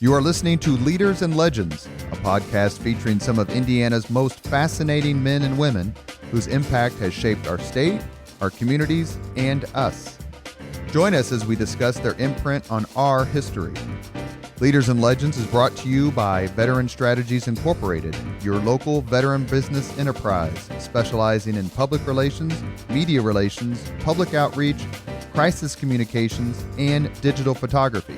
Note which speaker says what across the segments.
Speaker 1: You are listening to Leaders and Legends, a podcast featuring some of Indiana's most fascinating men and women whose impact has shaped our state, our communities, and us. Join us as we discuss their imprint on our history. Leaders and Legends is brought to you by Veteran Strategies Incorporated, your local veteran business enterprise specializing in public relations, media relations, public outreach, crisis communications, and digital photography.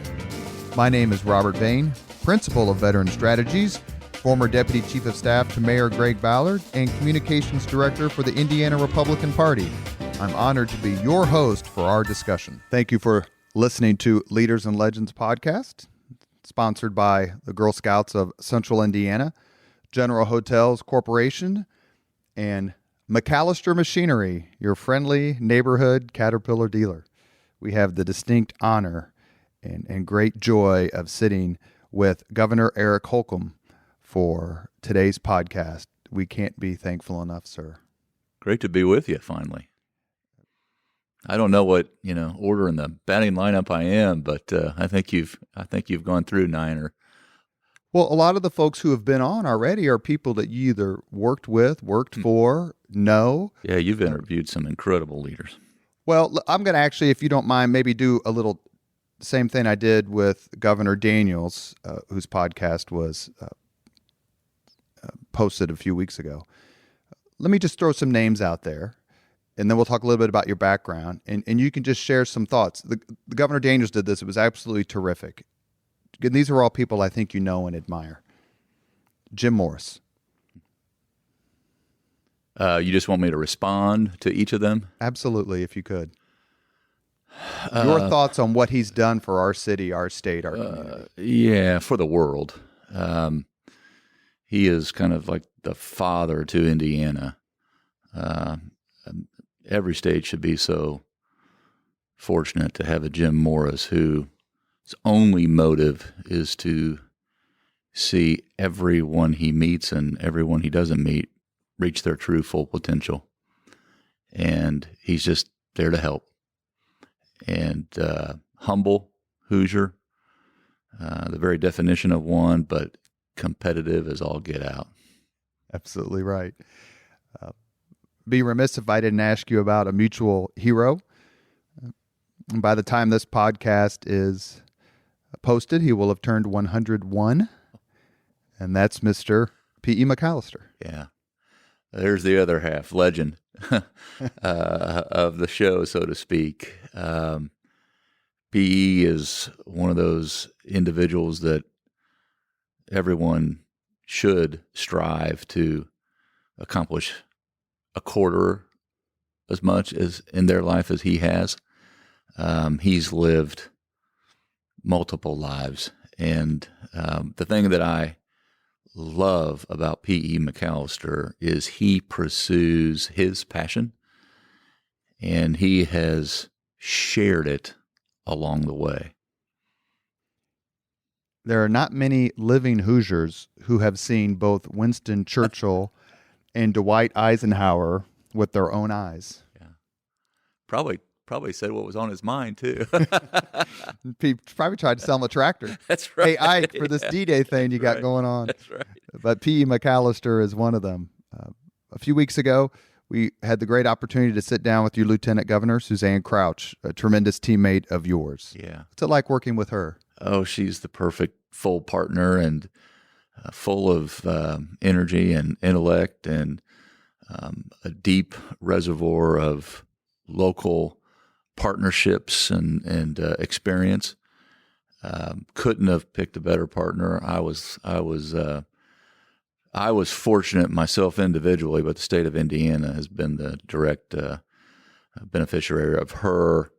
Speaker 1: My name is Robert Bain, Principal of Veteran Strategies, former Deputy Chief of Staff to Mayor Greg Ballard, and Communications Director for the Indiana Republican Party. I'm honored to be your host for our discussion. Thank you for listening to Leaders and Legends podcast, sponsored by the Girl Scouts of Central Indiana, General Hotels Corporation, and McAllister Machinery, your friendly neighborhood Caterpillar dealer. We have the distinct honor and great joy of sitting with Governor Eric Holcomb for today's podcast. We can't be thankful enough, sir.
Speaker 2: Great to be with you finally. I don't know what order in the batting lineup I am, but I think you've gone through 9 or.
Speaker 1: Well, a lot of the folks who have been on already are people that you either worked with, worked for, know.
Speaker 2: Yeah, you've interviewed some incredible leaders.
Speaker 1: Well, I'm going to actually, if you don't mind, maybe do a little same thing I did with Governor Daniels, whose podcast was posted a few weeks ago. Let me just throw some names out there, and then we'll talk a little bit about your background, and you can just share some thoughts. The Governor Daniels did this. It was absolutely terrific. And these are all people I think you know and admire. Jim Morris.
Speaker 2: You just want me to respond to each of them?
Speaker 1: Absolutely, if you could. Your thoughts on what he's done for our city, our state, our community.
Speaker 2: Yeah, for the world. He is kind of like the father to Indiana. Every state should be so fortunate to have a Jim Morris whose only motive is to see everyone he meets and everyone he doesn't meet reach their true full potential. And he's just there to help. And humble Hoosier, the very definition of one, but competitive as all get out.
Speaker 1: Absolutely right. Be remiss if I didn't ask you about a mutual hero. By the time this podcast is posted, he will have turned 101, and that's Mr. P.E. McAllister.
Speaker 2: Yeah. There's the other half, legend of the show, so to speak. P.E. is one of those individuals that everyone should strive to accomplish a quarter as much as in their life as he has. He's lived multiple lives, and the thing that I love about P.E. McAllister is he pursues his passion, and he has shared it along the way.
Speaker 1: There are not many living Hoosiers who have seen both Winston Churchill and Dwight Eisenhower with their own eyes.
Speaker 2: Yeah, probably said what was on his mind too.
Speaker 1: He probably tried to sell him a tractor.
Speaker 2: That's right.
Speaker 1: Hey, Ike, for this D-Day thing you got going on.
Speaker 2: That's right.
Speaker 1: But P.E. McAllister is one of them. A few weeks ago, we had the great opportunity to sit down with your Lieutenant Governor, Suzanne Crouch, a tremendous teammate of yours.
Speaker 2: Yeah.
Speaker 1: What's it like working with her?
Speaker 2: Oh, she's the perfect full partner and full of energy and intellect and a deep reservoir of local partnerships and experience. Couldn't have picked a better partner. I was fortunate myself individually, but the state of Indiana has been the direct beneficiary of her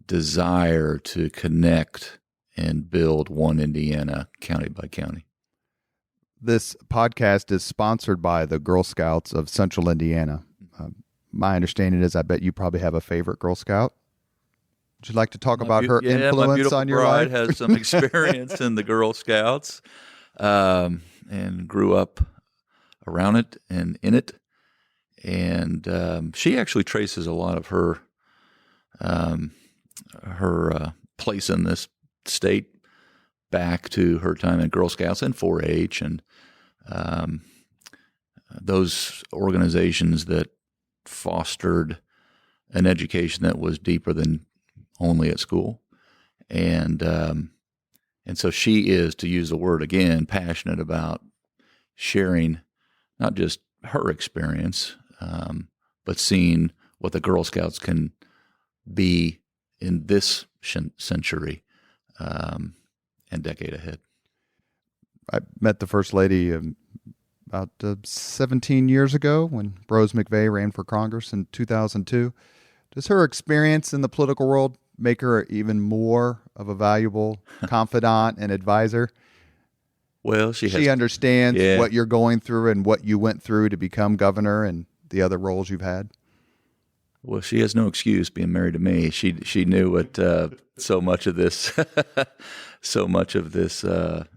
Speaker 2: desire to connect and build one Indiana county by county.
Speaker 1: This podcast is sponsored by the Girl Scouts of Central Indiana. My understanding is I bet you probably have a favorite Girl Scout. Would you like to talk about her influence on your life?
Speaker 2: My beautiful bride has some experience in the Girl Scouts and grew up around it and in it. And she actually traces a lot of her place in this state back to her time in Girl Scouts and 4-H and those organizations that fostered an education that was deeper than only at school. And so she is, to use the word again, passionate about sharing not just her experience, but seeing what the Girl Scouts can be in this century and decade ahead.
Speaker 1: I met the First Lady about 17 years ago when Rose McVeigh ran for Congress in 2002. Does her experience in the political world make her even more of a valuable confidant and advisor?
Speaker 2: Well, she
Speaker 1: understands what you're going through and what you went through to become governor and the other roles you've had.
Speaker 2: Well, she has no excuse being married to me. She knew what so much of this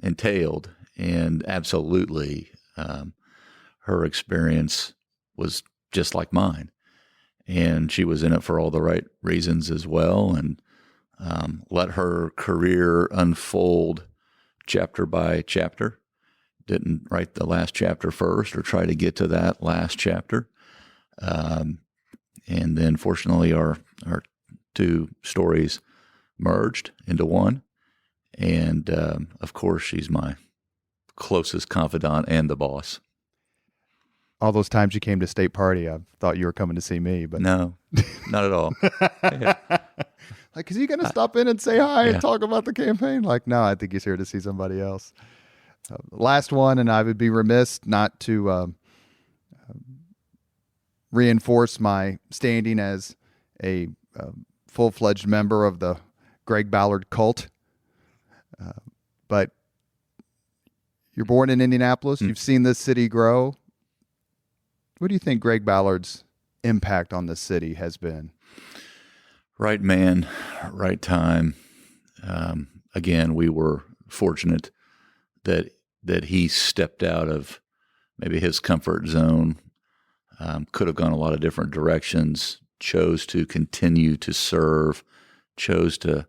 Speaker 2: entailed, and absolutely, her experience was just like mine, and she was in it for all the right reasons as well, and let her career unfold chapter by chapter. Didn't write the last chapter first or try to get to that last chapter. And then, fortunately, our two stories merged into one. And, of course, she's my closest confidant and the boss.
Speaker 1: All those times you came to state party, I thought you were coming to see me. But
Speaker 2: no, not at all. Yeah.
Speaker 1: Like, is he going to stop in and say hi and talk about the campaign? Like, no, I think he's here to see somebody else. Last one, and I would be remiss not to reinforce my standing as a full-fledged member of the Greg Ballard cult. But you're born in Indianapolis. You've seen this city grow. What do you think Greg Ballard's impact on the city has been?
Speaker 2: Right man, right time. Again, we were fortunate that he stepped out of maybe his comfort zone. Could have gone a lot of different directions, chose to continue to serve, chose to,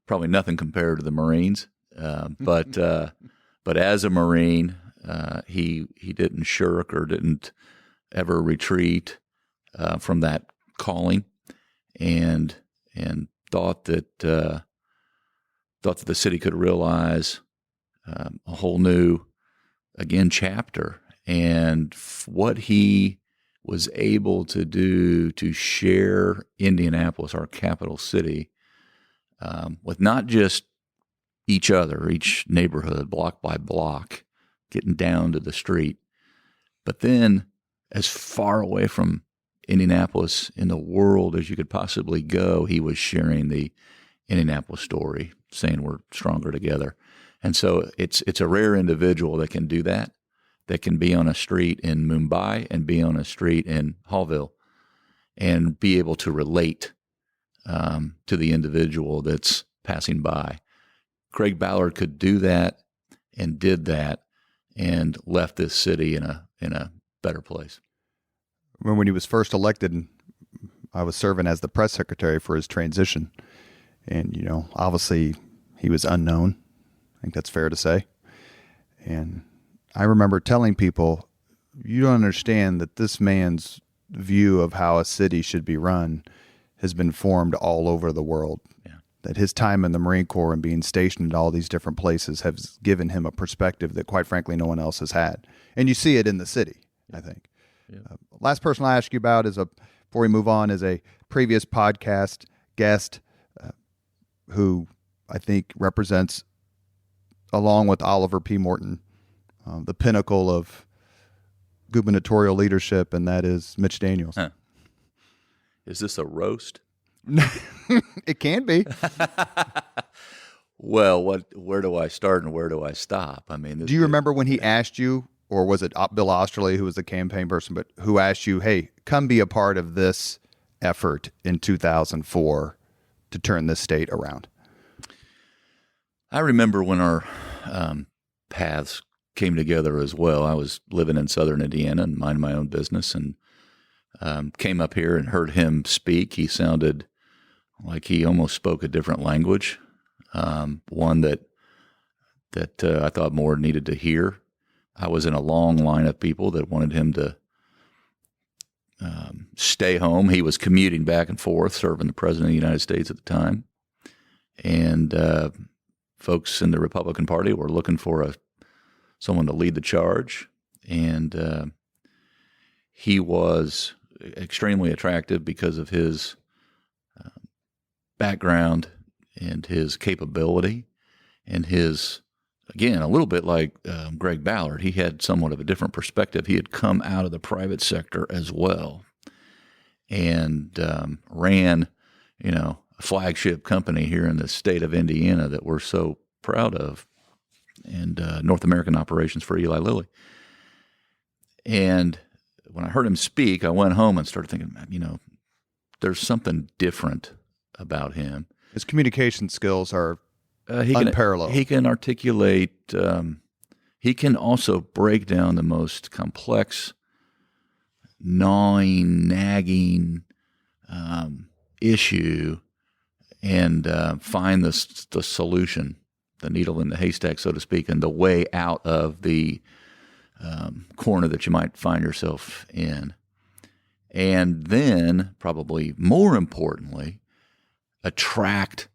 Speaker 2: probably nothing compared to the Marines. But as a Marine, he didn't shirk or didn't ever retreat, from that calling, and thought that the city could realize, a whole new, again, chapter. And what he was able to do to share Indianapolis, our capital city, with not just each other, each neighborhood, block by block, getting down to the street, but then as far away from Indianapolis in the world as you could possibly go, he was sharing the Indianapolis story, saying we're stronger together. And so it's a rare individual that can do that can be on a street in Mumbai and be on a street in Hallville and be able to relate to the individual that's passing by. Greg Ballard could do that and did that and left this city in a better place.
Speaker 1: When he was first elected, I was serving as the press secretary for his transition. And, obviously he was unknown. I think that's fair to say. And I remember telling people, you don't understand that this man's view of how a city should be run has been formed all over the world. Yeah. That his time in the Marine Corps and being stationed at all these different places has given him a perspective that, quite frankly, no one else has had. And you see it in the city, I think. Yeah. Last person I'll ask you about before we move on, is a previous podcast guest who I think represents, along with Oliver P. Morton, the pinnacle of gubernatorial leadership, and that is Mitch Daniels.
Speaker 2: Huh. Is this a roast?
Speaker 1: It can be.
Speaker 2: Well, where do I start and where do I stop? I mean,
Speaker 1: do you remember when he asked you, or was it Bill Osterley, who was the campaign person, but who asked you, hey, come be a part of this effort in 2004 to turn this state around?
Speaker 2: I remember when our paths came together as well. I was living in southern Indiana and minding my own business, and came up here and heard him speak. He sounded like he almost spoke a different language. one that I thought more needed to hear. I was in a long line of people that wanted him to stay home. He was commuting back and forth, serving the President of the United States at the time. And folks in the Republican Party were looking for someone to lead the charge. And he was extremely attractive because of his background and his capability and his, again, a little bit like Greg Ballard. He had somewhat of a different perspective. He had come out of the private sector as well and ran, a flagship company here in the state of Indiana that we're so proud of, and North American operations for Eli Lilly. And when I heard him speak, I went home and started thinking, there's something different about him.
Speaker 1: His communication skills are
Speaker 2: he
Speaker 1: unparalleled.
Speaker 2: He can articulate. He can also break down the most complex, gnawing, nagging issue and find the solution, the needle in the haystack, so to speak, and the way out of the corner that you might find yourself in. And then, probably more importantly, attract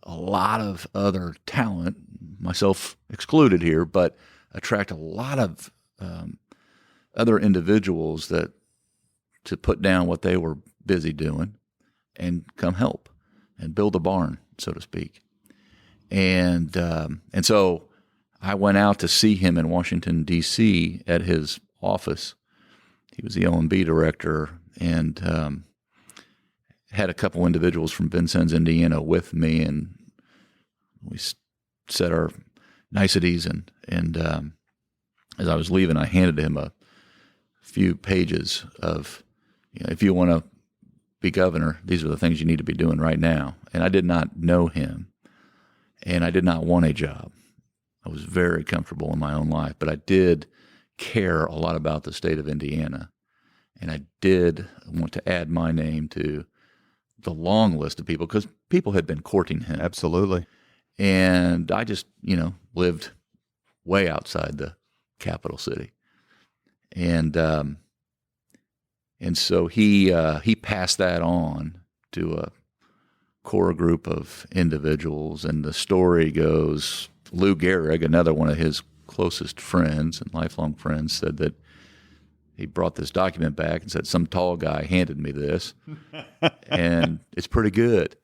Speaker 2: a lot of other talent, myself excluded here, but attract a lot of other individuals to put down what they were busy doing and come help and build a barn, so to speak. And so I went out to see him in Washington, D.C. at his office. He was the O&B director, and had a couple individuals from Vincennes, Indiana with me, and we said our niceties, and as I was leaving, I handed him a few pages of, if you want to be governor, these are the things you need to be doing right now. And I did not know him, and I did not want a job. I was very comfortable in my own life, but I did care a lot about the state of Indiana, and I did want to add my name to the long list of people because people had been courting him.
Speaker 1: Absolutely.
Speaker 2: And I just, lived way outside the capital city. And so he passed that on to a core group of individuals. And the story goes, Lou Gehrig, another one of his closest friends and lifelong friends, said that he brought this document back and said, some tall guy handed me this, and it's pretty good.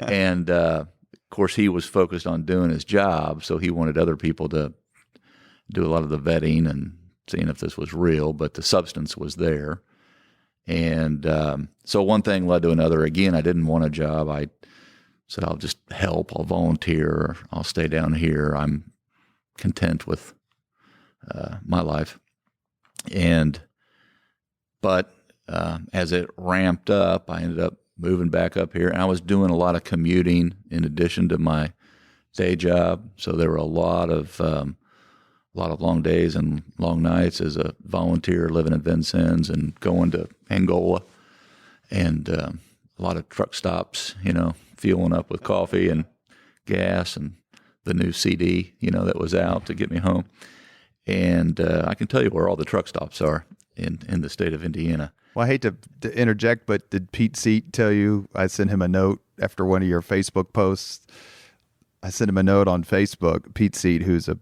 Speaker 2: And, of course, he was focused on doing his job, so he wanted other people to do a lot of the vetting and seeing if this was real, but the substance was there. And so one thing led to another. Again, I didn't want a job. I said, I'll just help. I'll volunteer. I'll stay down here. I'm content with my life. But as it ramped up, I ended up moving back up here, and I was doing a lot of commuting in addition to my day job. So there were a lot of long days and long nights as a volunteer living in Vincennes and going to Angola, and a lot of truck stops, fueling up with coffee and gas and the new CD, that was out to get me home. And I can tell you where all the truck stops are in the state of Indiana.
Speaker 1: Well, I hate to interject, but did Pete Seat tell you I sent him a note after one of your Facebook posts? I sent him a note on Facebook. Pete Seat, who's a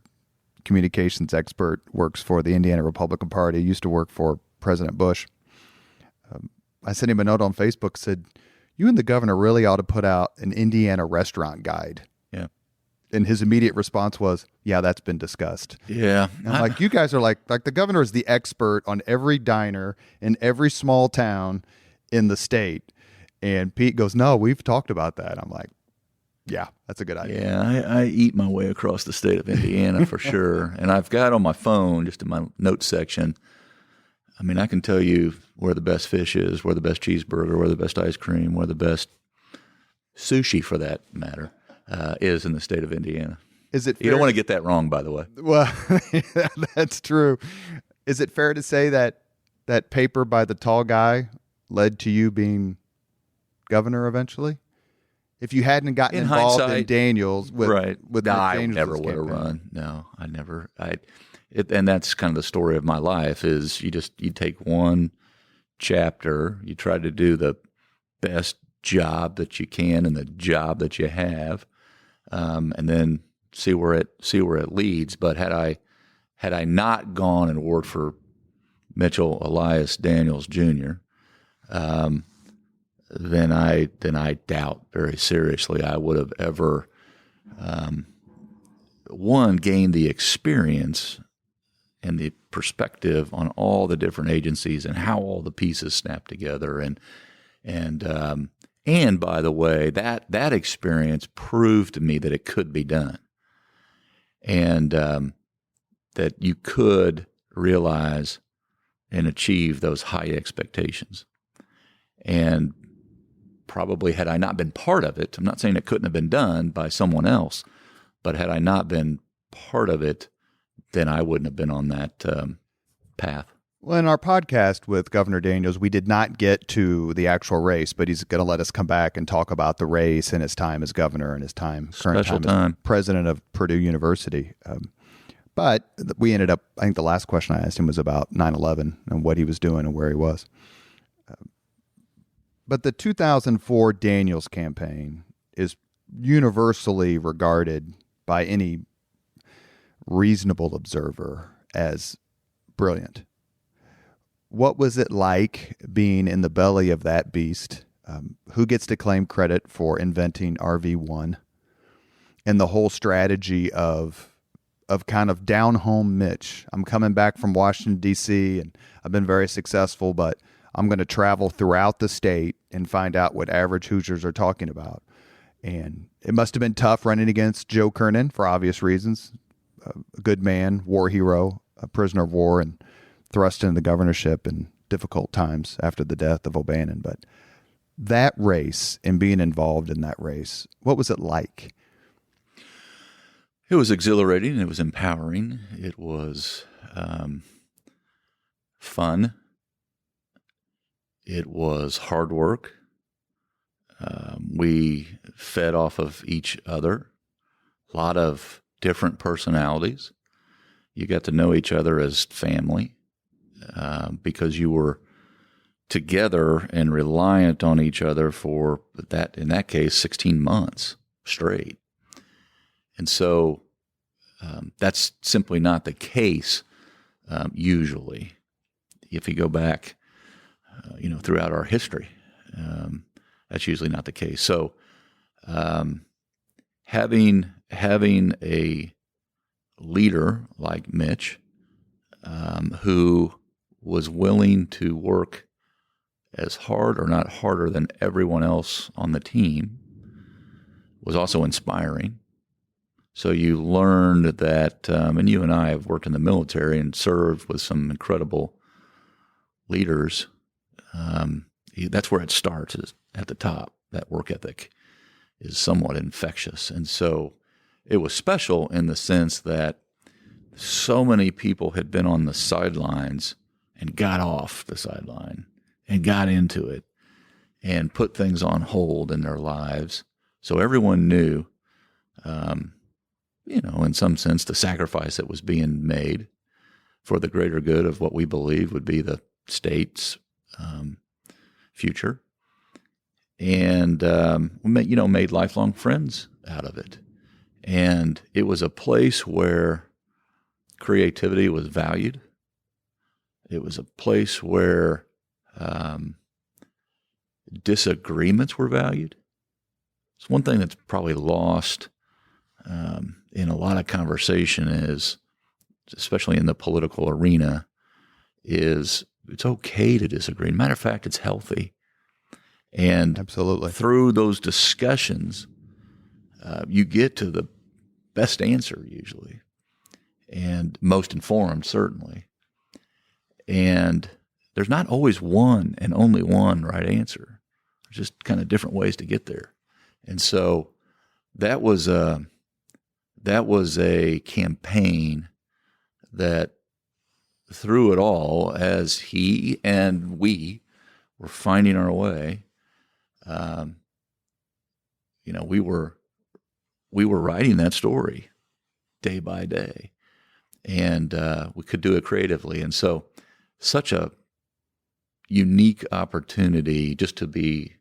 Speaker 1: communications expert, works for the Indiana Republican Party, used to work for President Bush. I sent him a note on Facebook, said, you and the governor really ought to put out an Indiana restaurant guide.
Speaker 2: Yeah.
Speaker 1: And his immediate response was, yeah, that's been discussed.
Speaker 2: Yeah.
Speaker 1: And I'm like, you guys are like the governor is the expert on every diner in every small town in the state. And Pete goes, no, we've talked about that. I'm like, yeah, that's a good idea.
Speaker 2: Yeah, I eat my way across the state of Indiana for sure. And I've got on my phone, just in my notes section, I can tell you where the best fish is, where the best cheeseburger, where the best ice cream, where the best sushi, for that matter, is in the state of Indiana.
Speaker 1: Is it?
Speaker 2: You don't want to get that wrong, by the way.
Speaker 1: Well, that's true. Is it fair to say that that paper by the tall guy led to you being governor eventually? If you hadn't gotten
Speaker 2: In
Speaker 1: involved in
Speaker 2: hindsight,
Speaker 1: Daniels with
Speaker 2: no,
Speaker 1: Nick
Speaker 2: I
Speaker 1: Daniels'
Speaker 2: never would have
Speaker 1: campaign.
Speaker 2: run. No, I never. And that's kind of the story of my life. Is you take one chapter, you try to do the best job that you can in the job that you have, and then see where it leads. But had I not gone and worked for Mitchell Elias Daniels Jr., then I doubt very seriously I would have ever gained the experience and the perspective on all the different agencies and how all the pieces snap together, and by the way, that experience proved to me that it could be done, and that you could realize and achieve those high expectations. And probably had I not been part of it, I'm not saying it couldn't have been done by someone else, but had I not been part of it, then I wouldn't have been on that path.
Speaker 1: Well, in our podcast with Governor Daniels, we did not get to the actual race, but he's going to let us come back and talk about the race and his time as governor and his current time as president of Purdue University. But we ended up, I think the last question I asked him was about 9/11 and what he was doing and where he was. But the 2004 Daniels campaign is universally regarded by any reasonable observer as brilliant. What was it like being in the belly of that beast? Who gets to claim credit for inventing RV1 and the whole strategy of kind of down home Mitch? I'm coming back from Washington, D.C., and I've been very successful, but I'm going to travel throughout the state and find out what average Hoosiers are talking about. And it must have been tough running against Joe Kernan for obvious reasons. A good man, war hero, a prisoner of war, and thrust into the governorship in difficult times after the death of O'Bannon. But that race and being involved in that race, what was it like?
Speaker 2: It was exhilarating. It was empowering. It was fun. It was hard work. We fed off of each other. A lot of different personalities. You got to know each other as family because you were together and reliant on each other for that, in that case, 16 months straight. And so that's simply not the case usually. If you go back, throughout our history, that's usually not the case. So having a leader like Mitch who was willing to work as hard or not harder than everyone else on the team was also inspiring. So you learned that, and you and I have worked in the military and served with some incredible leaders. That's where it starts, is at the top. That work ethic is somewhat infectious. And so it was special in the sense that so many people had been on the sidelines and got off the sideline and got into it and put things on hold in their lives. So everyone knew, in some sense, the sacrifice that was being made for the greater good of what we believe would be the state's future. And, made lifelong friends out of it. And it was a place where creativity was valued. It was a place where disagreements were valued. It's one thing that's probably lost in a lot of conversation is, especially in the political arena, is it's okay to disagree. Matter of fact, it's healthy. And
Speaker 1: absolutely,
Speaker 2: through those discussions, you get to the best answer usually, and most informed certainly. And there's not always one and only one right answer. There's just kind of different ways to get there. And so that was a campaign that through it all, as he and we were finding our way, we were writing that story day by day, and we could do it creatively. And so such a unique opportunity just to be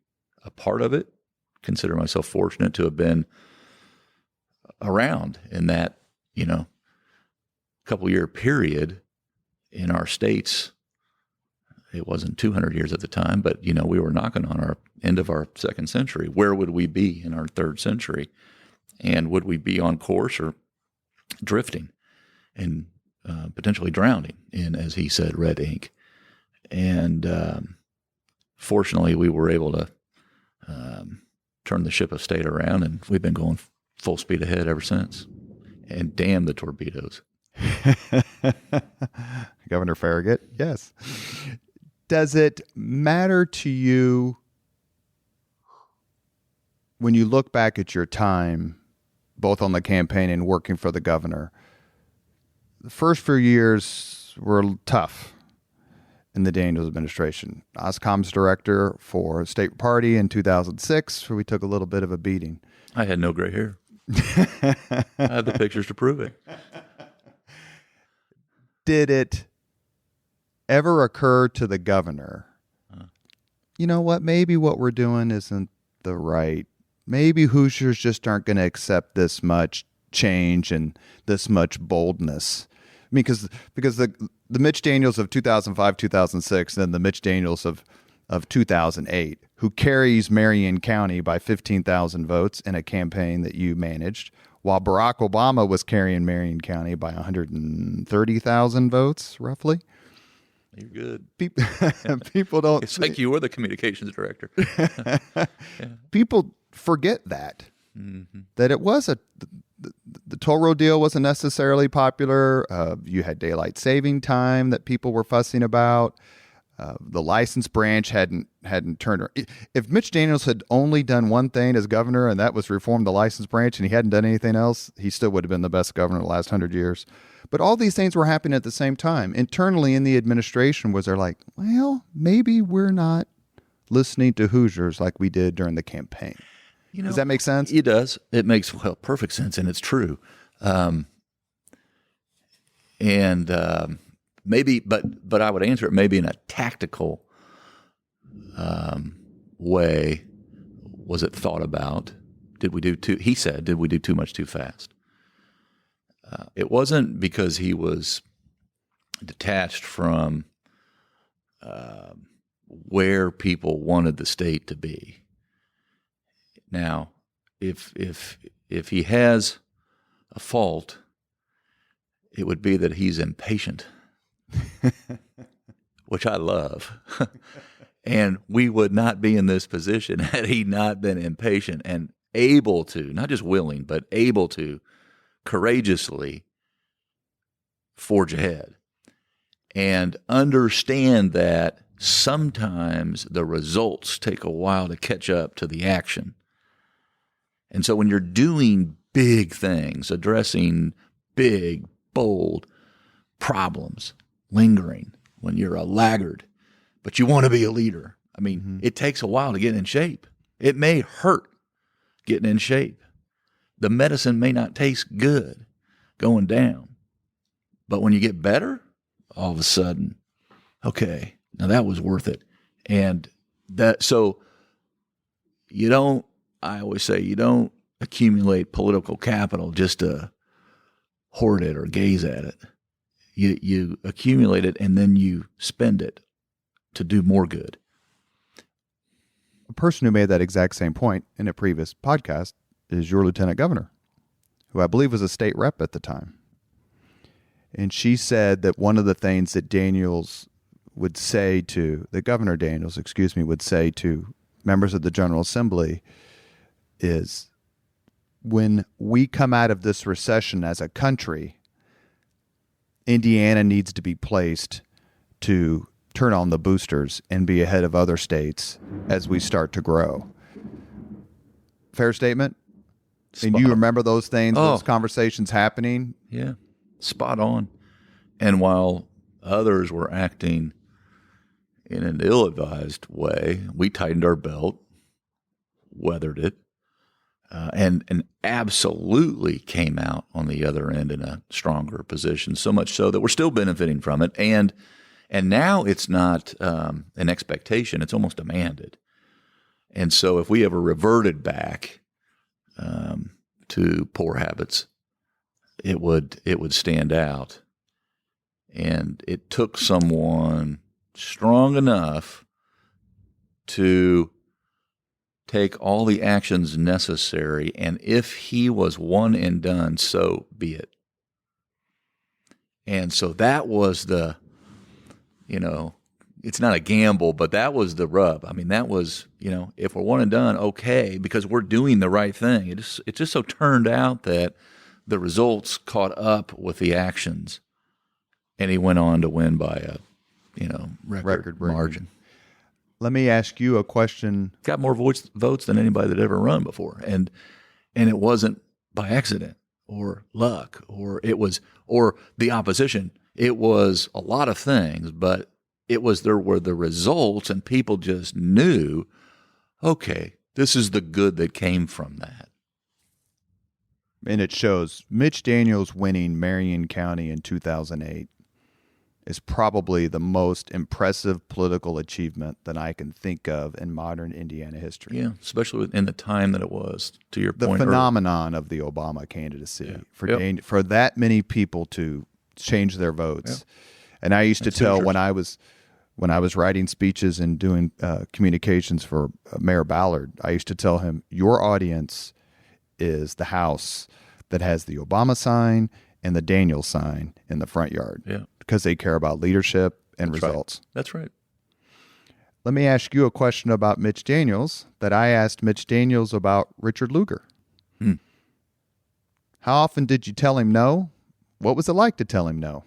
Speaker 2: a part of it. Consider myself fortunate to have been around in that, couple year period in our states. It wasn't 200 years at the time, but, we were knocking on our end of our second century. Where would we be in our third century? And would we be on course or drifting and potentially drowning in, as he said, red ink? And fortunately, we were able to turn the ship of state around, and we've been going full speed ahead ever since. And damn the torpedoes.
Speaker 1: Governor Farragut, yes. Does it matter to you when you look back at your time, both on the campaign and working for the governor? The first few years were tough in the Daniels administration. Oscom's director for State Party in 2006, where we took a little bit of a beating.
Speaker 2: I had no gray hair. I have the pictures to prove it.
Speaker 1: Did it ever occur to the governor, you know what, maybe what we're doing isn't the right, maybe Hoosiers just aren't going to accept this much change and this much boldness? I mean, because the Mitch Daniels of 2005, 2006, and the Mitch Daniels of 2008, who carries Marion County by 15,000 votes in a campaign that you managed, while Barack Obama was carrying Marion County by 130,000 votes, roughly.
Speaker 2: You're good.
Speaker 1: People don't.
Speaker 2: It's like you were the communications director.
Speaker 1: Yeah. People forget that it was the toll road deal wasn't necessarily popular. You had daylight saving time that people were fussing about. The license branch hadn't turned. If Mitch Daniels had only done one thing as governor, and that was reform the license branch, and he hadn't done anything else, he still would have been the best governor the last 100 years. But all these things were happening at the same time. Internally in the administration, was there like, well, maybe we're not listening to Hoosiers like we did during the campaign. Does that make sense?
Speaker 2: It does. It makes perfect sense, and it's true. Maybe, but I would answer it maybe in a tactical way. Was it thought about? He said, did we do too much too fast? It wasn't because he was detached from where people wanted the state to be. Now, if he has a fault, it would be that he's impatient. Which I love. And we would not be in this position had he not been impatient and able to, not just willing, but able to courageously forge ahead and understand that sometimes the results take a while to catch up to the action. And so when you're doing big things, addressing big, bold problems, lingering, when you're a laggard, but you want to be a leader. I mean, It takes a while to get in shape. It may hurt getting in shape. The medicine may not taste good going down. But when you get better, all of a sudden, okay, now that was worth it. And so I always say, you don't accumulate political capital just to hoard it or gaze at it. You accumulate it and then you spend it to do more good.
Speaker 1: A person who made that exact same point in a previous podcast is your lieutenant governor, who I believe was a state rep at the time. And she said that one of the things that Governor Daniels, would say to members of the General Assembly is, when we come out of this recession as a country, Indiana needs to be placed to turn on the boosters and be ahead of other states as we start to grow. Fair statement? And you remember those things, those conversations happening?
Speaker 2: Yeah, spot on. And while others were acting in an ill-advised way, we tightened our belt, weathered it, and absolutely came out on the other end in a stronger position, so much so that we're still benefiting from it. And now it's not an expectation, it's almost demanded. And so if we ever reverted back to poor habits, it would stand out. And it took someone strong enough to take all the actions necessary, and if he was one and done, so be it. And so that was the, it's not a gamble, but that was the rub. I mean, that was, if we're one and done, okay, because we're doing the right thing. It just so turned out that the results caught up with the actions, and he went on to win by a, record margin.
Speaker 1: Let me ask you a question.
Speaker 2: Got more votes than anybody that ever run before, and it wasn't by accident or luck or the opposition. It was a lot of things, but there were the results, and people just knew, okay, this is the good that came from that.
Speaker 1: And it shows. Mitch Daniels winning Marion County in 2008 is probably the most impressive political achievement that I can think of in modern Indiana history.
Speaker 2: Yeah, especially in the time that it was, to your
Speaker 1: the
Speaker 2: point.
Speaker 1: The phenomenon of the Obama candidacy,
Speaker 2: yeah.
Speaker 1: for that many people to change their votes. Yeah. And I used to tell when I was writing speeches and doing communications for Mayor Ballard, I used to tell him, your audience is the house that has the Obama sign and the Daniels sign in the front yard.
Speaker 2: Yeah.
Speaker 1: Because they care about leadership and results.
Speaker 2: Right. That's right.
Speaker 1: Let me ask you a question about Mitch Daniels that I asked Mitch Daniels about Richard Lugar. How often did you tell him no? What was it like to tell him no?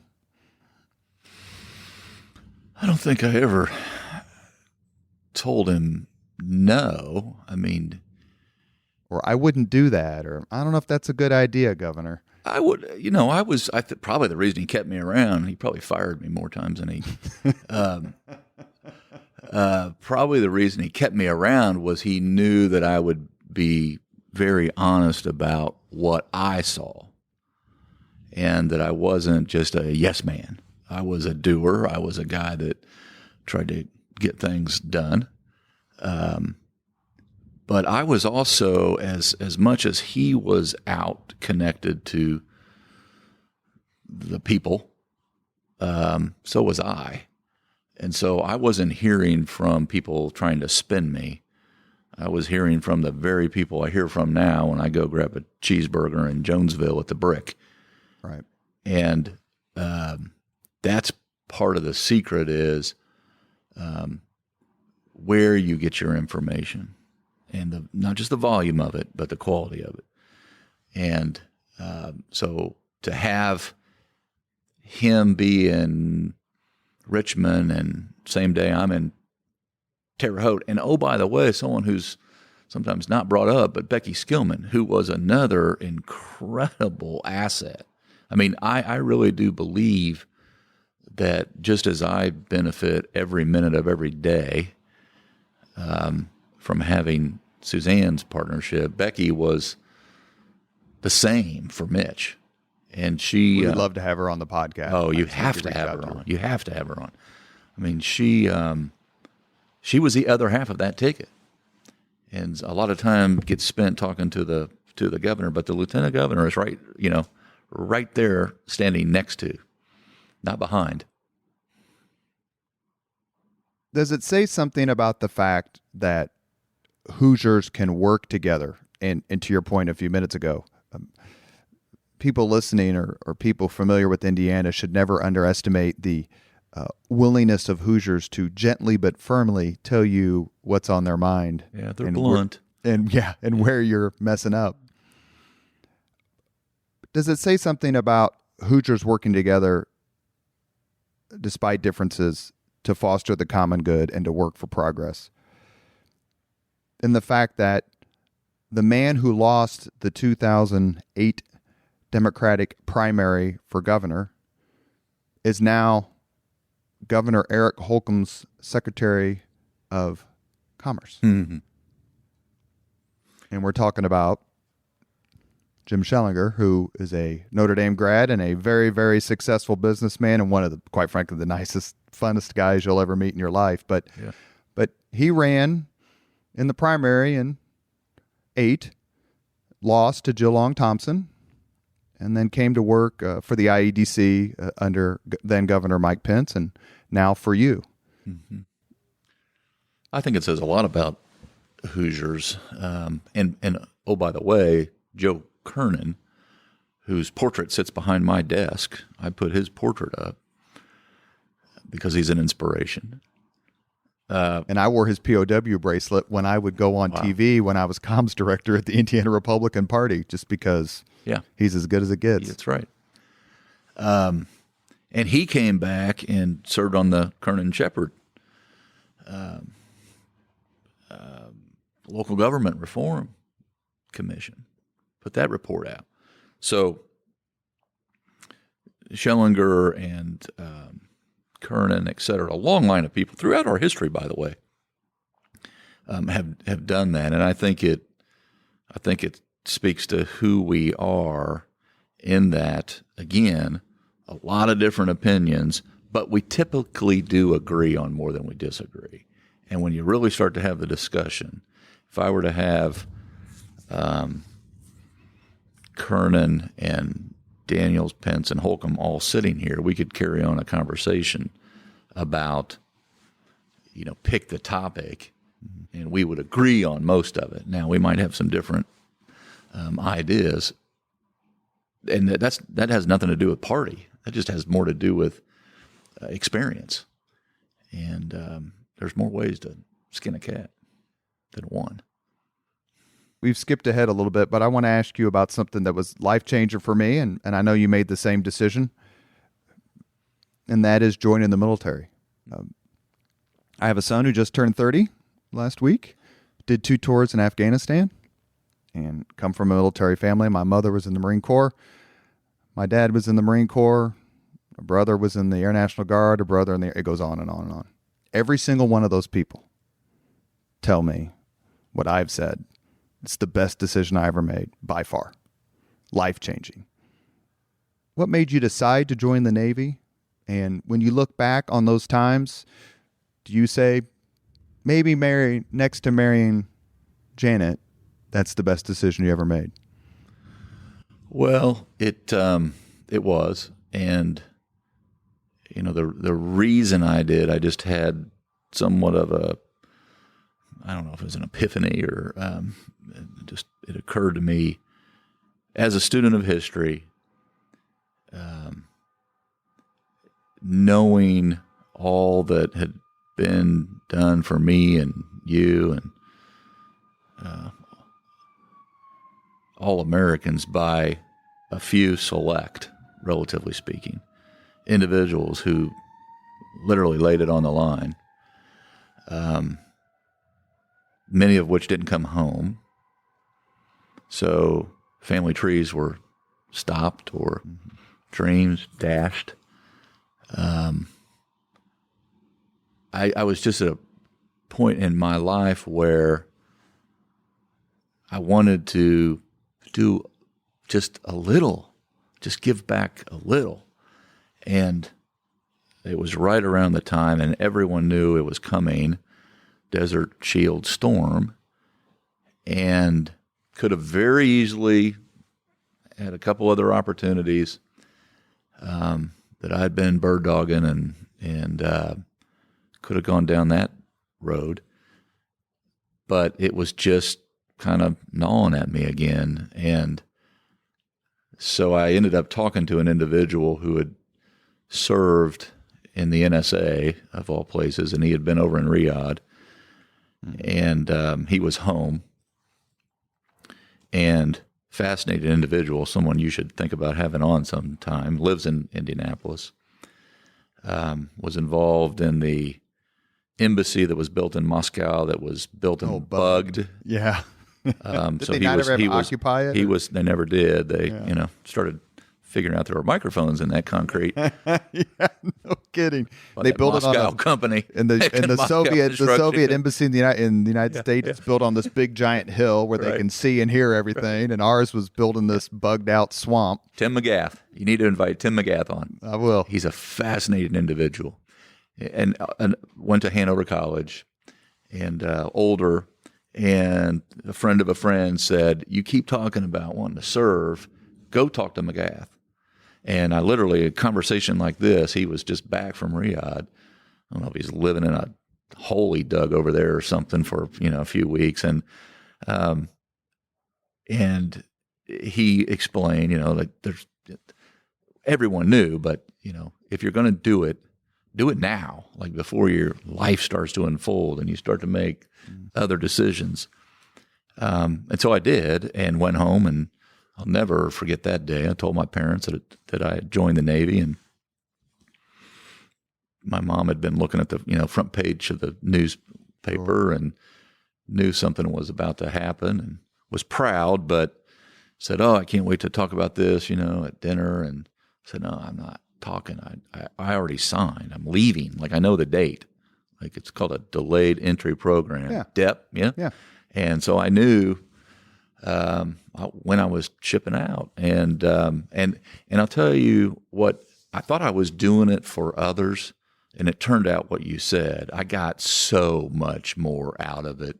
Speaker 2: I don't think I ever told him no. I mean,
Speaker 1: or I wouldn't do that, or I don't know if that's a good idea, Governor.
Speaker 2: I would, probably the reason he kept me around, he probably fired me more times than he, probably the reason he kept me around was he knew that I would be very honest about what I saw, and that I wasn't just a yes man. I was a doer. I was a guy that tried to get things done. But I was also, as much as he was out connected to the people, so was I. And so I wasn't hearing from people trying to spin me. I was hearing from the very people I hear from now when I go grab a cheeseburger in Jonesville at the Brick.
Speaker 1: Right.
Speaker 2: And that's part of the secret is where you get your information. And not just the volume of it, but the quality of it. And so to have him be in Richmond and same day I'm in Terre Haute. And oh, by the way, someone who's sometimes not brought up, but Becky Skillman, who was another incredible asset. I mean, I really do believe that just as I benefit every minute of every day from having Suzanne's partnership, Becky was the same for Mitch. And she...
Speaker 1: We'd love to have her on the podcast.
Speaker 2: Oh, you have to have her on. You have to have her on. I mean, she was the other half of that ticket. And a lot of time gets spent talking to the governor, but the lieutenant governor is right there standing next to, not behind.
Speaker 1: Does it say something about the fact that Hoosiers can work together? And to your point a few minutes ago, people listening or people familiar with Indiana should never underestimate the willingness of Hoosiers to gently but firmly tell you what's on their mind.
Speaker 2: Yeah, they're blunt.
Speaker 1: And where you're messing up. Does it say something about Hoosiers working together despite differences to foster the common good and to work for progress? And the fact that the man who lost the 2008 Democratic primary for governor is now Governor Eric Holcomb's Secretary of Commerce.
Speaker 2: Mm-hmm.
Speaker 1: And we're talking about Jim Schellinger, who is a Notre Dame grad and a very, very successful businessman and one of the, quite frankly, the nicest, funnest guys you'll ever meet in your life. But he ran in the primary in 8, lost to Jill Thompson, and then came to work for the IEDC under then Governor Mike Pence, and now for you.
Speaker 2: Mm-hmm. I think it says a lot about Hoosiers. And oh, by the way, Joe Kernan, whose portrait sits behind my desk, I put his portrait up because he's an inspiration.
Speaker 1: And I wore his POW bracelet when I would go on TV when I was comms director at the Indiana Republican Party, just because he's as good as it gets.
Speaker 2: That's right. And he came back and served on the Kernan Shepherd Local Government Reform Commission. Put that report out. So Schellinger and Kernan, et cetera, a long line of people throughout our history, by the way, have done that, and I think it speaks to who we are. In that, again, a lot of different opinions, but we typically do agree on more than we disagree. And when you really start to have the discussion, if I were to have Kernan and Daniels, Pence, and Holcomb all sitting here, we could carry on a conversation about, pick the topic, and we would agree on most of it. Now, we might have some different ideas, and that has nothing to do with party. That just has more to do with experience. And there's more ways to skin a cat than one.
Speaker 1: We've skipped ahead a little bit, but I want to ask you about something that was life-changer for me, and I know you made the same decision, and that is joining the military. I have a son who just turned 30 last week, did 2 tours in Afghanistan, and come from a military family. My mother was in the Marine Corps. My dad was in the Marine Corps. A brother was in the Air National Guard. A brother in the it goes on and on and on. Every single one of those people tell me what I've said. It's the best decision I ever made, by far. Life-changing. What made you decide to join the Navy? And when you look back on those times, do you say, maybe next to marrying Janet, that's the best decision you ever made?
Speaker 2: Well, it was, and the reason I did, I just had somewhat of I don't know if it was an epiphany or it occurred to me as a student of history, knowing all that had been done for me and you and all Americans by a few select, relatively speaking, individuals who literally laid it on the line, many of which didn't come home. So family trees were stopped or dreams dashed. I was just at a point in my life where I wanted to do just a little, just give back a little. And it was right around the time, and everyone knew it was coming, Desert Shield storm, and could have very easily had a couple other opportunities that I'd been bird dogging and could have gone down that road. But it was just kind of gnawing at me again. And so I ended up talking to an individual who had served in the NSA, of all places, and he had been over in Riyadh. And he was home. And fascinating individual, someone you should think about having on sometime, lives in Indianapolis, was involved in the embassy that was built in Moscow that was built and bugged.
Speaker 1: Yeah.
Speaker 2: Did
Speaker 1: they not ever occupy it?
Speaker 2: They never did. They, started figuring out there were microphones in that concrete.
Speaker 1: Yeah, no kidding.
Speaker 2: By
Speaker 1: They
Speaker 2: that
Speaker 1: built it on
Speaker 2: Moscow
Speaker 1: a
Speaker 2: company.
Speaker 1: and the
Speaker 2: Moscow
Speaker 1: Soviet
Speaker 2: construction.
Speaker 1: embassy in the United States is built on this big giant hill where they
Speaker 2: Right.
Speaker 1: can see and hear everything, and ours was built in this bugged out swamp.
Speaker 2: Tim McGath. You need to invite Tim McGath on.
Speaker 1: I will.
Speaker 2: He's a fascinating individual, and went to Hanover College, and older. And a friend of a friend said, "You keep talking about wanting to serve. Go talk to McGath." And I literally, a conversation like this, he was just back from Riyadh. I don't know if he's living in a hole he dug over there or something for, a few weeks. And he explained, that there's, everyone knew, but, if you're going to do it now, like before your life starts to unfold and you start to make other decisions. And so I did, and went home, and I'll never forget that day. I told my parents that I had joined the Navy, and my mom had been looking at the front page of the newspaper and knew something was about to happen, and was proud, but said, "Oh, I can't wait to talk about this," at dinner. And I said, "No, I'm not talking. I already signed. I'm leaving. Like, I know the date. Like, it's called a delayed entry program."
Speaker 1: Yeah.
Speaker 2: DEP. Yeah.
Speaker 1: Yeah.
Speaker 2: And so I knew when I was shipping out, and I'll tell you what, I thought I was doing it for others, and it turned out what you said. I got so much more out of it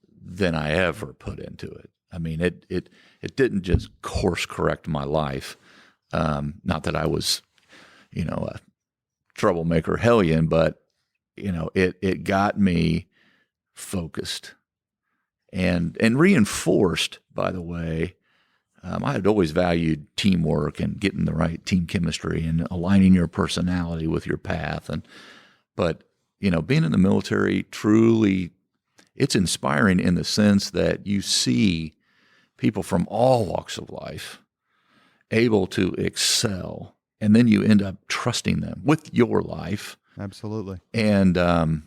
Speaker 2: than I ever put into it. I mean, it didn't just course correct my life. Not that I was, a troublemaker hellion, but it got me focused. And reinforced, by the way, I had always valued teamwork and getting the right team chemistry and aligning your personality with your path. But being in the military, truly, it's inspiring in the sense that you see people from all walks of life able to excel, and then you end up trusting them with your life.
Speaker 1: Absolutely.
Speaker 2: And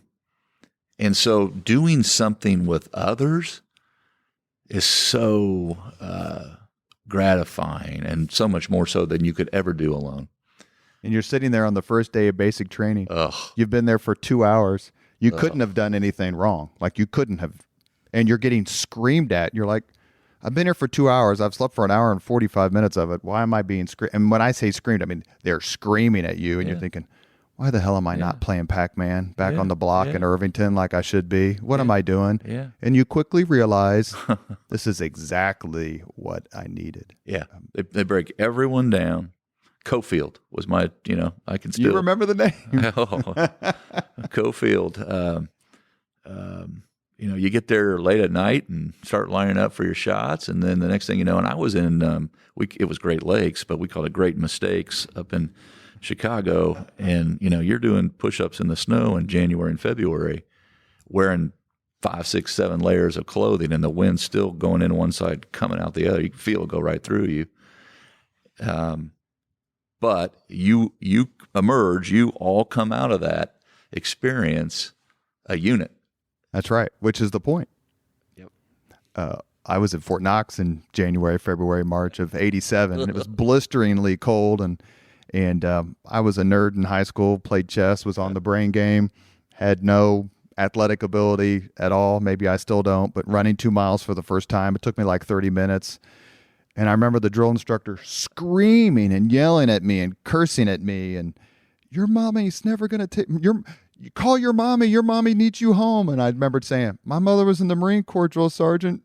Speaker 2: so doing something with others is so gratifying, and so much more so than you could ever do alone.
Speaker 1: And you're sitting there on the first day of basic training.
Speaker 2: Ugh.
Speaker 1: You've been there for 2 hours. You couldn't have done anything wrong. Like, you couldn't have. And you're getting screamed at. You're like, I've been here for 2 hours. I've slept for an hour and 45 minutes of it. Why am I being screamed? And when I say screamed, I mean they're screaming at you, and you're thinking, why the hell am I not playing Pac-Man back on the block in Irvington like I should be? What am I doing?
Speaker 2: Yeah.
Speaker 1: And you quickly realize this is exactly what I needed.
Speaker 2: Yeah. They break everyone down. Cofield was my, I can still.
Speaker 1: You remember the name?
Speaker 2: Cofield. You get there late at night and start lining up for your shots. And then the next thing you know, and I was in, it was Great Lakes, but we called it Great Mistakes up in Chicago. And, you're doing push-ups in the snow in January and February, wearing 5, 6, 7 layers of clothing, and the wind's still going in one side, coming out the other. You can feel it go right through you. But you emerge, you all come out of that experience a unit.
Speaker 1: That's right, which is the point.
Speaker 2: Yep.
Speaker 1: I was at Fort Knox in January, February, March of '87, and it was blisteringly cold, and I was a nerd in high school, played chess, was on the brain game, had no athletic ability at all. Maybe I still don't, but running 2 miles for the first time, it took me like 30 minutes. And I remember the drill instructor screaming and yelling at me and cursing at me, and your mommy's never going to take you call your mommy needs you home. And I remembered saying, my mother was in the Marine Corps, drill sergeant.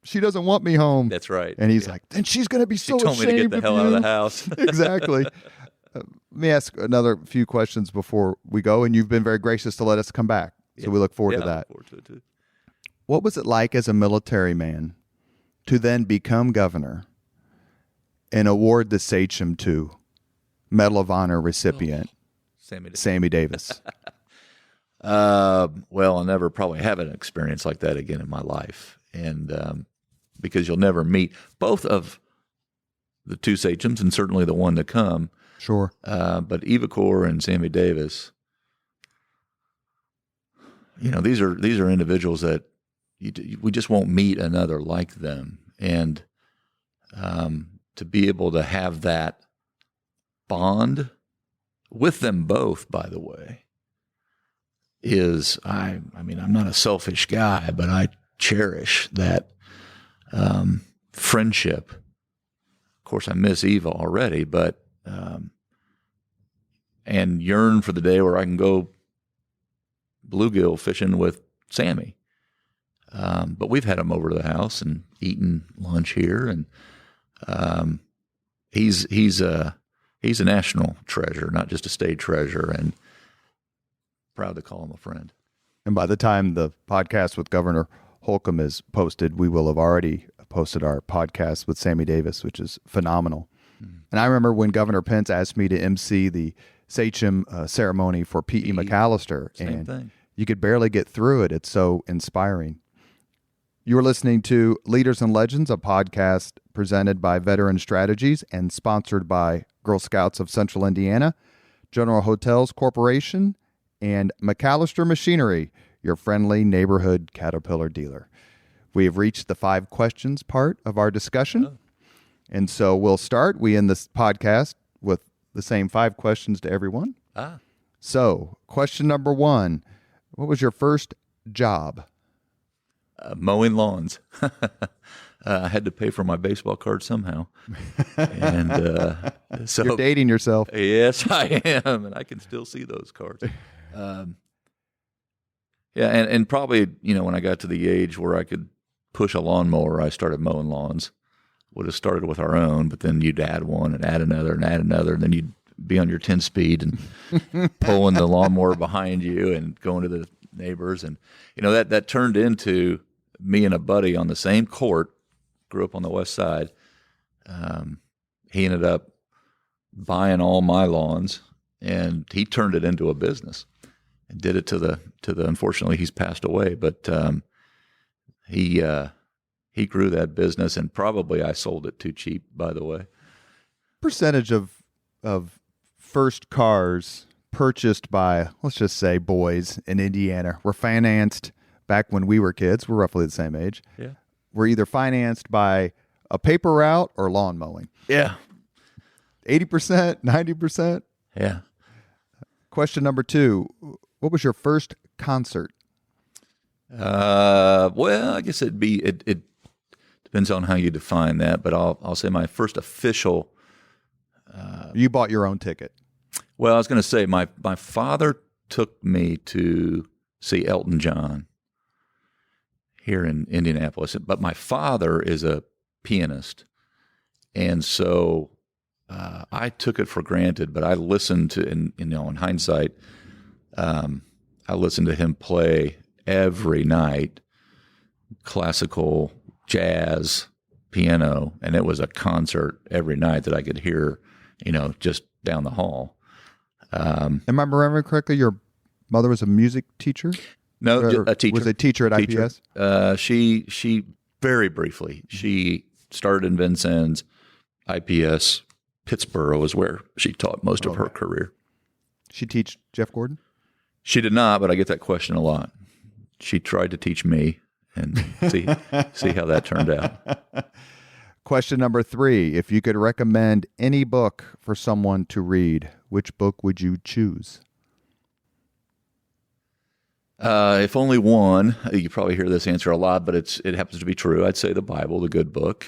Speaker 1: She doesn't want me home.
Speaker 2: That's right.
Speaker 1: And he's like, then she's going to be so ashamed.
Speaker 2: She told me to get the hell out of the house.
Speaker 1: Exactly. Let me ask another few questions before we go. And you've been very gracious to let us come back. So we look forward to that.
Speaker 2: I look forward to it too.
Speaker 1: What was it like as a military man to then become governor and award the sachem to Medal of Honor recipient Sammy Davis?
Speaker 2: Well, I'll never probably have an experience like that again in my life. And because you'll never meet both of the two sachems, and certainly the one to come.
Speaker 1: Sure.
Speaker 2: But Ivacor and Sammy Davis, these are individuals that we just won't meet another like them. And to be able to have that bond with them both, by the way, is I mean, I'm not a selfish guy, but I cherish that friendship. Of course, I miss Eva already, but and yearn for the day where I can go bluegill fishing with Sammy. But we've had him over to the house and eaten lunch here, and he's a national treasure, not just a state treasure, and proud to call him a friend.
Speaker 1: And by the time the podcast with Governor Holcomb is posted, we will have already posted our podcast with Sammy Davis, which is phenomenal. Mm-hmm. And I remember when Governor Pence asked me to MC the Sachem ceremony for P.E. McAllister,
Speaker 2: Same thing.
Speaker 1: You could barely get through it. It's so inspiring. You are listening to Leaders and Legends, a podcast presented by Veteran Strategies and sponsored by Girl Scouts of Central Indiana, General Hotels Corporation, and McAllister Machinery, your friendly neighborhood Caterpillar dealer. We have reached the 5 questions part of our discussion. Oh. And so we'll start. We end this podcast with the same 5 questions to everyone. So, question number 1, what was your first job?
Speaker 2: Mowing lawns. I had to pay for my baseball card somehow. And so
Speaker 1: you're dating yourself.
Speaker 2: Yes, I am. And I can still see those cards. And probably, when I got to the age where I could push a lawnmower, I started mowing lawns. Would have started with our own, but then you'd add one and add another and add another, and then you'd be on your 10 speed and pulling the lawnmower behind you and going to the neighbors. And, that turned into me and a buddy on the same court, grew up on the west side. He ended up buying all my lawns, and he turned it into a business and did it to the unfortunately he's passed away, but he grew that business, and probably I sold it too cheap, by the way.
Speaker 1: Percentage of first cars purchased by, let's just say, boys in Indiana were financed back when we were kids. We're roughly the same age.
Speaker 2: Yeah.
Speaker 1: Were either financed by a paper route or lawn mowing.
Speaker 2: Yeah.
Speaker 1: 80%, 90%.
Speaker 2: Yeah.
Speaker 1: Question number 2. What was your first concert?
Speaker 2: Well, I guess it depends on how you define that, but I'll say my first official.
Speaker 1: You bought your own ticket.
Speaker 2: Well, I was going to say my father took me to see Elton John here in Indianapolis, but my father is a pianist, and so I took it for granted. But I listened to, in hindsight, I listened to him play every night, classical, jazz, piano, and it was a concert every night that I could hear, just down the hall.
Speaker 1: Am I remembering correctly? Your mother was a music teacher?
Speaker 2: No, a teacher.
Speaker 1: Was a teacher at IPS?
Speaker 2: She very briefly. She started in Vincennes. IPS Pittsburgh was where she taught most of her career.
Speaker 1: She teach Jeff Gordon?
Speaker 2: She did not, but I get that question a lot. She tried to teach me, and see how that turned out.
Speaker 1: Question number 3. If you could recommend any book for someone to read, which book would you choose?
Speaker 2: If only one, you probably hear this answer a lot, but it happens to be true. I'd say the Bible, the good book,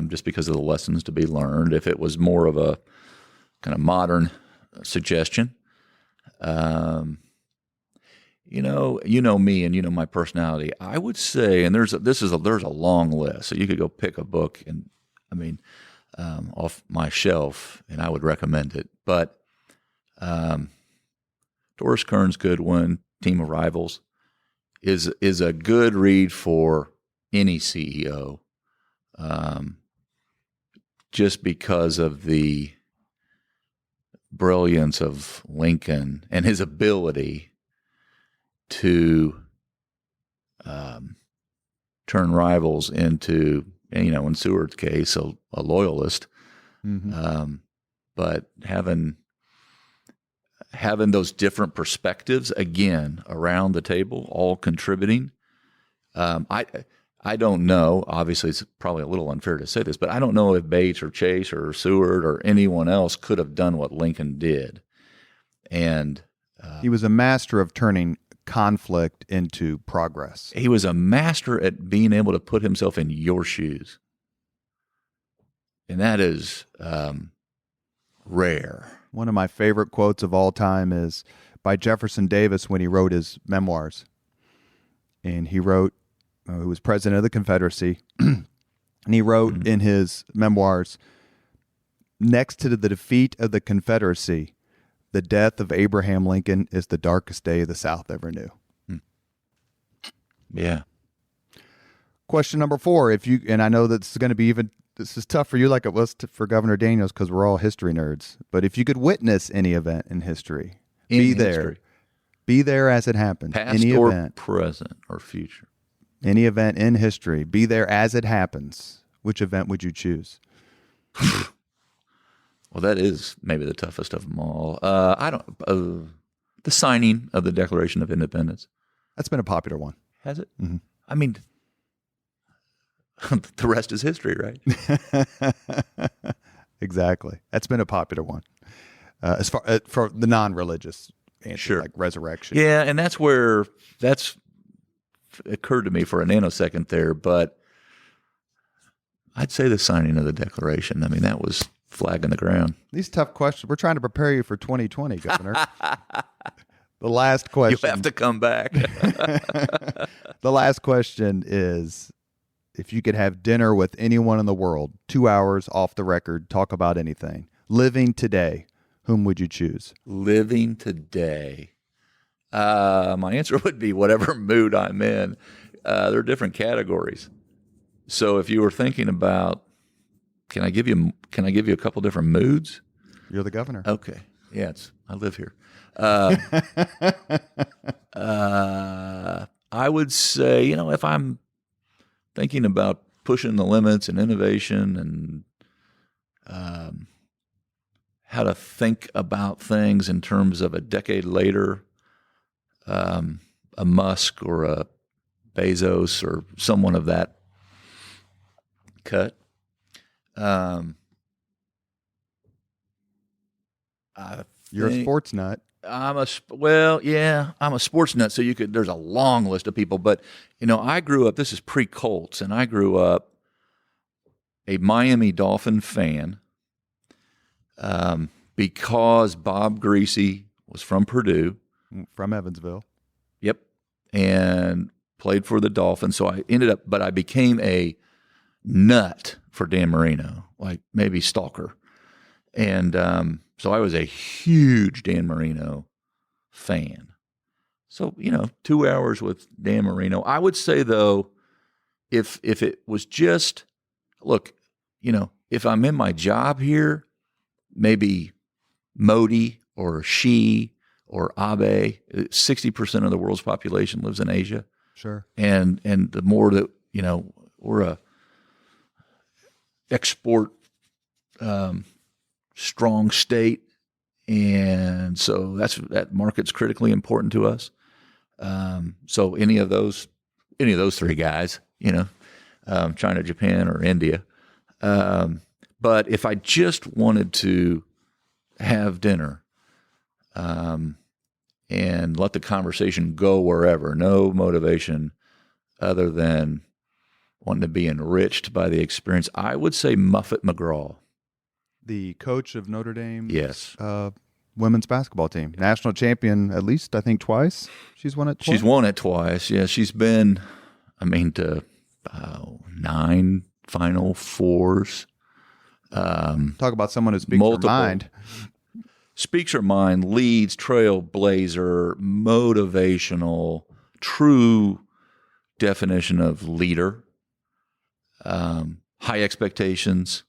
Speaker 2: just because of the lessons to be learned. If it was more of a kind of modern suggestion, you know me and my personality. I would say, and there's a long list, so you could go pick a book and off my shelf, and I would recommend it. But Doris Kearns Goodwin, Team of Rivals, is a good read for any CEO, just because of the brilliance of Lincoln and his ability to turn rivals into, in Seward's case, a loyalist. Mm-hmm. But having those different perspectives, again, around the table, all contributing. I I don't know. Obviously, it's probably a little unfair to say this, but I don't know if Bates or Chase or Seward or anyone else could have done what Lincoln did. And
Speaker 1: he was a master of turning conflict into progress.
Speaker 2: he was a master at being able to put himself in your shoes. And that is rare.
Speaker 1: One of my favorite quotes of all time is by Jefferson Davis when he wrote his memoirs. And he wrote, he was president of the Confederacy, and he wrote in his memoirs, next to the defeat of the Confederacy, the death of Abraham Lincoln is the darkest day the South ever knew.
Speaker 2: Yeah.
Speaker 1: Question number 4, and I know this is going to be this is tough for you like it was for Governor Daniels because we're all history nerds, but if you could witness any event in history, be there as it happened.
Speaker 2: Past
Speaker 1: any
Speaker 2: or
Speaker 1: event,
Speaker 2: present or future.
Speaker 1: any event in history, be there as it happens. Which event would you choose?
Speaker 2: Well, that is maybe the toughest of them all. The signing of the Declaration of Independence.
Speaker 1: That's been a popular one.
Speaker 2: Has it?
Speaker 1: Mm-hmm.
Speaker 2: I mean, the rest is history, right?
Speaker 1: Exactly. That's been a popular one. As far for the non-religious answer,
Speaker 2: Sure.
Speaker 1: like resurrection.
Speaker 2: Yeah, and that's occurred to me for a nanosecond there, but I'd say the signing of the Declaration. I mean, that was flag in the ground.
Speaker 1: These tough questions. We're trying to prepare you for 2020, Governor. The last question.
Speaker 2: You have to come back.
Speaker 1: The last question is, if you could have dinner with anyone in the world, 2 hours off the record, talk about anything, living today, whom would you choose?
Speaker 2: Living today. My answer would be whatever mood I'm in. There are different categories. So if you were thinking about, can I give you a couple different moods?
Speaker 1: You're the governor.
Speaker 2: Okay. Yeah, I live here. I would say, if I'm thinking about pushing the limits and innovation and how to think about things in terms of a decade later, a Musk or a Bezos or someone of that cut.
Speaker 1: You're a sports nut.
Speaker 2: I'm a sports nut. So there's a long list of people, but I grew up. This is pre-Colts, and I grew up a Miami Dolphin fan because Bob Greasy was from Purdue,
Speaker 1: from Evansville.
Speaker 2: Yep, and played for the Dolphins. So I became a nut for Dan Marino, like maybe stalker, and so I was a huge Dan Marino fan. So, 2 hours with Dan Marino. I would say, though, if it was just, look, if I'm in my job here, maybe Modi or Xi or Abe, 60% of the world's population lives in Asia.
Speaker 1: Sure.
Speaker 2: And the more that, we're a export strong state, and so that market's critically important to us. So any of those three guys, China, Japan, or India. But if I just wanted to have dinner, and let the conversation go wherever, no motivation other than wanting to be enriched by the experience, I would say Muffet McGraw.
Speaker 1: The coach of Notre Dame.
Speaker 2: Yes.
Speaker 1: Women's basketball team. National champion at least, I think, twice. She's won it twice?
Speaker 2: She's won it twice. Yeah, she's been, to 9 Final Fours.
Speaker 1: Talk about someone who speaks her mind.
Speaker 2: Speaks her mind, leads, trailblazer, motivational, true definition of leader, high expectations.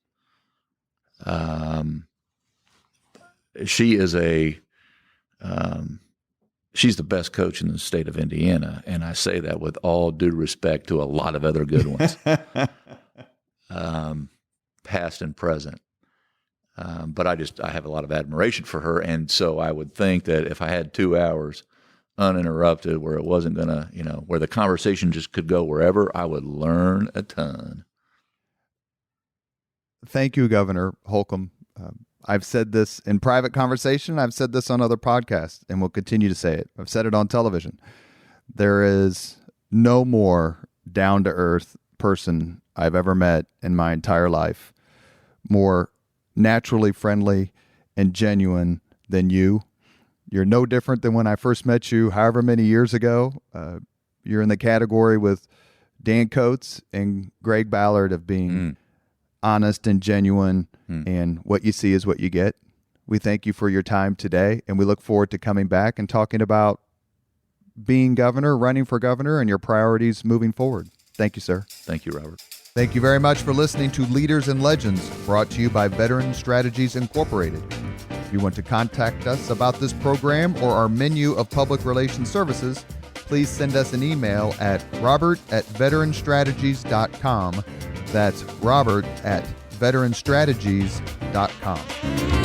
Speaker 2: She is she's the best coach in the state of Indiana, and I say that with all due respect to a lot of other good ones, past and present. But I have a lot of admiration for her, and so I would think that if I had 2 hours uninterrupted, where it wasn't going to, where the conversation just could go wherever, I would learn a ton.
Speaker 1: Thank you, Governor Holcomb. I've said this in private conversation. I've said this on other podcasts, and will continue to say it. I've said it on television. There is no more down-to-earth person I've ever met in my entire life, more naturally friendly and genuine than you. You're no different than when I first met you however many years ago. You're in the category with Dan Coates and Greg Ballard of being honest and genuine, and what you see is what you get. We thank you for your time today, and we look forward to coming back and talking about being governor, running for governor, and your priorities moving forward. Thank you, sir.
Speaker 2: Thank you, Robert.
Speaker 1: Thank you very much for listening to Leaders and Legends, brought to you by Veteran Strategies Incorporated. If you want to contact us about this program or our menu of public relations services, please send us an email at robert@veteranstrategies.com. That's robert@veteranstrategies.com.